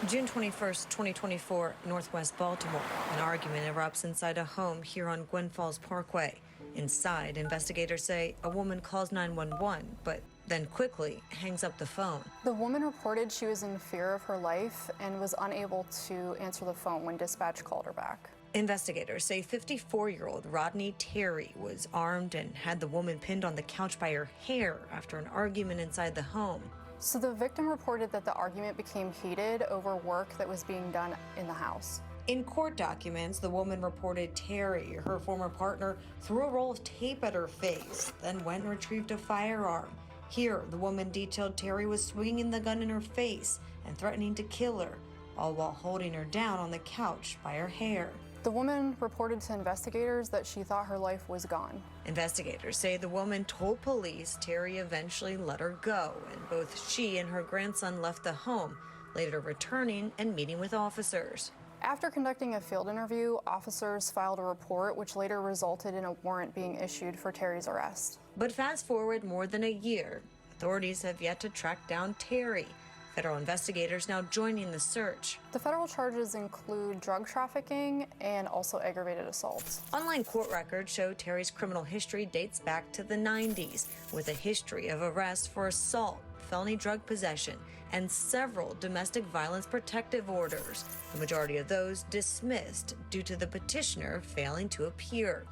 June 21st, 2024, Northwest Baltimore. An argument erupts inside a home here on Gwen Falls Parkway. Inside, investigators say a woman calls 911, but then quickly hangs up the phone. The woman reported she was in fear of her life and was unable to answer the phone when dispatch called her back. Investigators say 54-year-old Rodney Terry was armed and had the woman pinned on the couch by her hair after an argument inside the home. So the victim reported that the argument became heated over work that was being done in the house. In court documents, the woman reported Terry, her former partner, threw a roll of tape at her face, then went and retrieved a firearm. Here, the woman detailed Terry was swinging the gun in her face and threatening to kill her, all while holding her down on the couch by her hair. The woman reported to investigators that she thought her life was gone. Investigators say the woman told police Terry eventually let her go, and both she and her grandson left the home, later returning and meeting with officers. After conducting a field interview, officers filed a report which later resulted in a warrant being issued for Terry's arrest. But fast forward more than a year, authorities have yet to track down Terry. Federal investigators now joining the search. The federal charges include drug trafficking and also aggravated assault. Online court records show Terry's criminal history dates back to the 90s, with a history of arrests for assault, felony drug possession, and several domestic violence protective orders, the majority of those dismissed due to the petitioner failing to appear.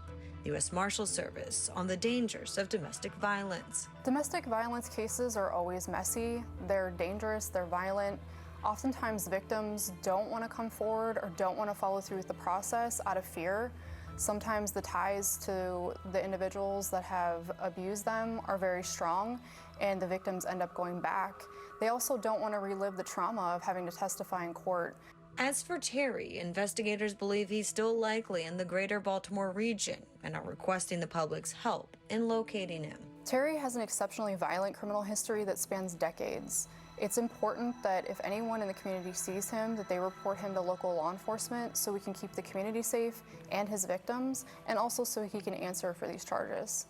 The U.S. Marshals Service on the dangers of domestic violence. Domestic violence cases are always messy, they're dangerous, they're violent. Oftentimes victims don't want to come forward or don't want to follow through with the process out of fear. Sometimes the ties to the individuals that have abused them are very strong and the victims end up going back. They also don't want to relive the trauma of having to testify in court. As for Terry, investigators believe he's still likely in the greater Baltimore region and are requesting the public's help in locating him. Terry has an exceptionally violent criminal history that spans decades. It's important that if anyone in the community sees him, that they report him to local law enforcement so we can keep the community safe and his victims, and also so he can answer for these charges.